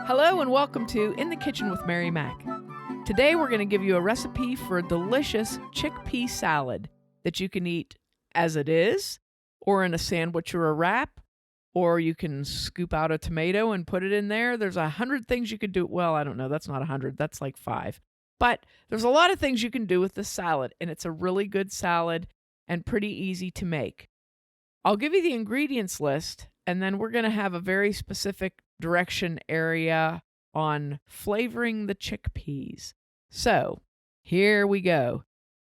Hello and welcome to In the Kitchen with Mary Mac. Today we're going to give you a recipe for a delicious chickpea salad that you can eat as it is, or in a sandwich or a wrap, or you can scoop out a tomato and put it in there. There's 100 things you could do. Well, I don't know. That's not 100. That's like 5. But there's a lot of things you can do with this salad, and it's a really good salad and pretty easy to make. I'll give you the ingredients list, and then we're going to have a very specific direction area on flavoring the chickpeas. So, here we go.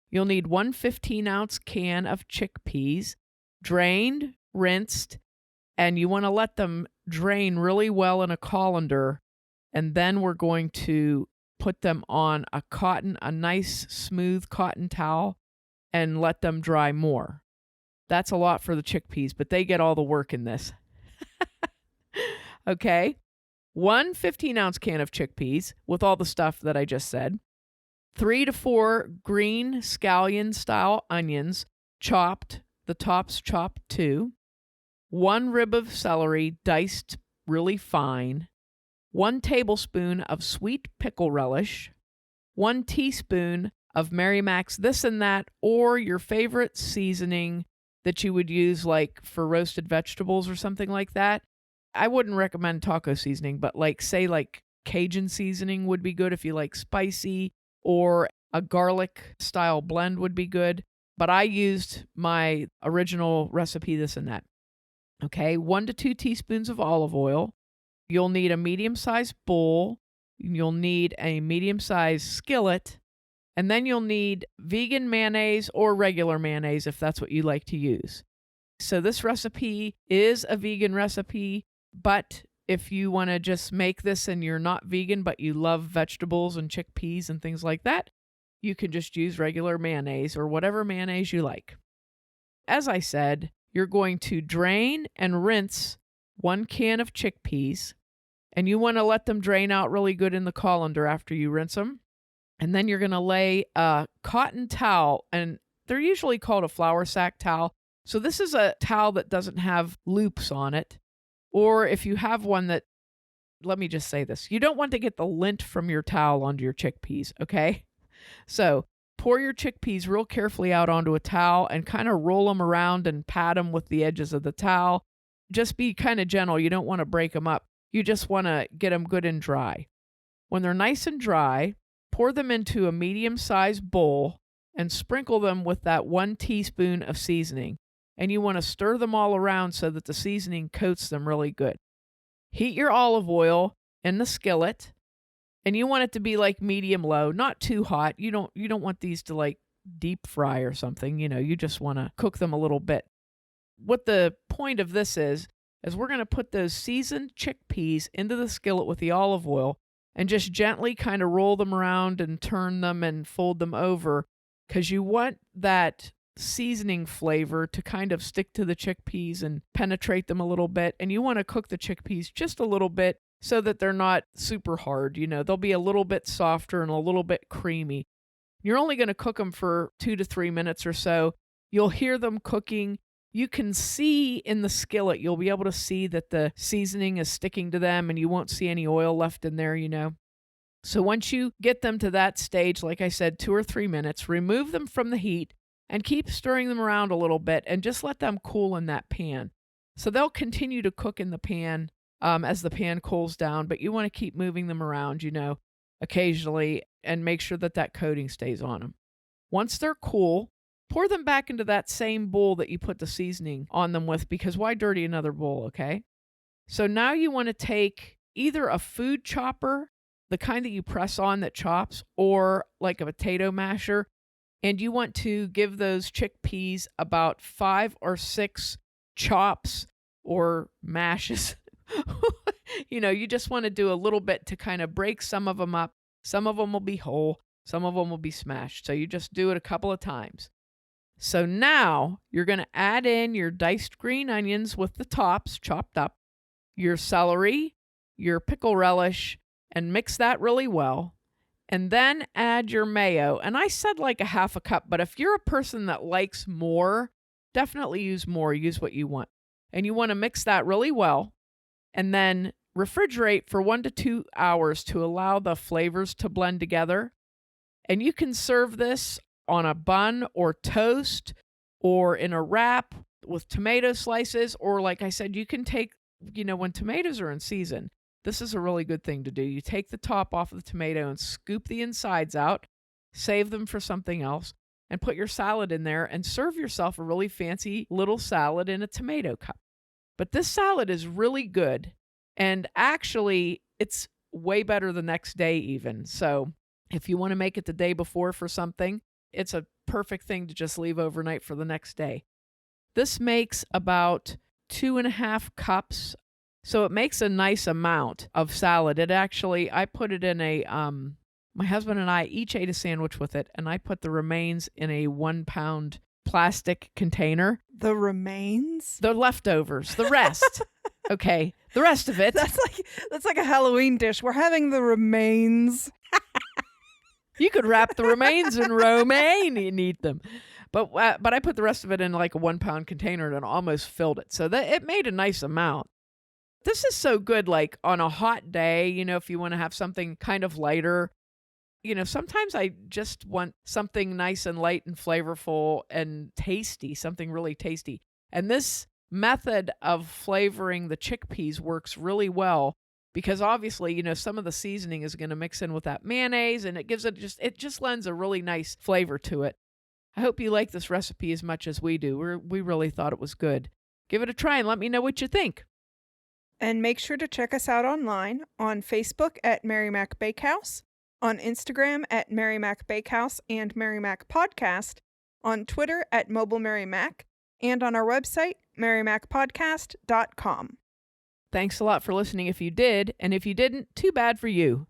You'll need 1 15-ounce can of chickpeas, drained, rinsed, and you want to let them drain really well in a colander, and then we're going to put them on a nice smooth cotton towel and let them dry more. That's a lot for the chickpeas, but they get all the work in this. Okay, 1 15-ounce can of chickpeas with all the stuff that I just said. 3 to 4 green scallion-style onions, chopped, the tops chopped too. 1 rib of celery, diced really fine. 1 tablespoon of sweet pickle relish. 1 teaspoon of Mary Mac's this and that, or your favorite seasoning that you would use like for roasted vegetables or something like that. I wouldn't recommend taco seasoning, but like Cajun seasoning would be good if you like spicy, or a garlic style blend would be good. But I used my original recipe, this and that. Okay, 1 to 2 teaspoons of olive oil. You'll need a medium-sized bowl. You'll need a medium-sized skillet. And then you'll need vegan mayonnaise or regular mayonnaise if that's what you like to use. So this recipe is a vegan recipe, but if you want to just make this and you're not vegan, but you love vegetables and chickpeas and things like that, you can just use regular mayonnaise or whatever mayonnaise you like. As I said, you're going to drain and rinse 1 can of chickpeas, and you want to let them drain out really good in the colander after you rinse them. And then you're going to lay a cotton towel, and they're usually called a flour sack towel. So this is a towel that doesn't have loops on it. Or if you have one that, let me just say this, you don't want to get the lint from your towel onto your chickpeas, okay? So pour your chickpeas real carefully out onto a towel and kind of roll them around and pat them with the edges of the towel. Just be kind of gentle. You don't want to break them up. You just want to get them good and dry. When they're nice and dry, pour them into a medium-sized bowl and sprinkle them with that 1 teaspoon of seasoning. And you want to stir them all around so that the seasoning coats them really good. Heat your olive oil in the skillet, and you want it to be like medium low, not too hot. You don't want these to like deep fry or something. You just want to cook them a little bit. What the point of this is we're going to put those seasoned chickpeas into the skillet with the olive oil and just gently kind of roll them around and turn them and fold them over, because you want that seasoning flavor to kind of stick to the chickpeas and penetrate them a little bit. And you want to cook the chickpeas just a little bit so that they're not super hard. They'll be a little bit softer and a little bit creamy. You're only going to cook them for 2 to 3 minutes or so. You'll hear them cooking. You can see in the skillet, you'll be able to see that the seasoning is sticking to them and you won't see any oil left in there, So once you get them to that stage, like I said, 2 or 3 minutes, remove them from the heat and keep stirring them around a little bit and just let them cool in that pan. So they'll continue to cook in the pan as the pan cools down, but you want to keep moving them around, occasionally, and make sure that that coating stays on them. Once they're cool, pour them back into that same bowl that you put the seasoning on them with, because why dirty another bowl, okay? So now you want to take either a food chopper, the kind that you press on that chops, or like a potato masher, and you want to give those chickpeas about 5 or 6 chops or mashes. You just want to do a little bit to kind of break some of them up. Some of them will be whole, some of them will be smashed. So you just do it a couple of times. So now you're going to add in your diced green onions with the tops chopped up, your celery, your pickle relish, and mix that really well. And then add your mayo. And I said like a half a cup, but if you're a person that likes more, definitely use more. Use what you want. And you want to mix that really well. And then refrigerate for 1 to 2 hours to allow the flavors to blend together. And you can serve this on a bun or toast or in a wrap with tomato slices. Or like I said, you can take, when tomatoes are in season, this is a really good thing to do. You take the top off of the tomato and scoop the insides out, save them for something else, and put your salad in there and serve yourself a really fancy little salad in a tomato cup. But this salad is really good. And actually, it's way better the next day even. So if you want to make it the day before for something, it's a perfect thing to just leave overnight for the next day. This makes about 2.5 cups. So it makes a nice amount of salad. I put it in my husband and I each ate a sandwich with it, and I put the remains in a 1-pound plastic container. The remains? The leftovers, the rest. Okay, the rest of it. That's like a Halloween dish. We're having the remains. You could wrap the remains in romaine and eat them. But I put the rest of it in like a 1-pound container and almost filled it. So that it made a nice amount. This is so good, like on a hot day, if you want to have something kind of lighter. Sometimes I just want something nice and light and flavorful and tasty, something really tasty. And this method of flavoring the chickpeas works really well because obviously, some of the seasoning is going to mix in with that mayonnaise, and it just lends a really nice flavor to it. I hope you like this recipe as much as we do. We really thought it was good. Give it a try and let me know what you think. And make sure to check us out online on Facebook at Mary Mac Bakehouse, on Instagram at Mary Mac Bakehouse and Mary Mac Podcast, on Twitter at Mobile Mary Mac, and on our website, marymacpodcast.com. Thanks a lot for listening if you did, and if you didn't, too bad for you.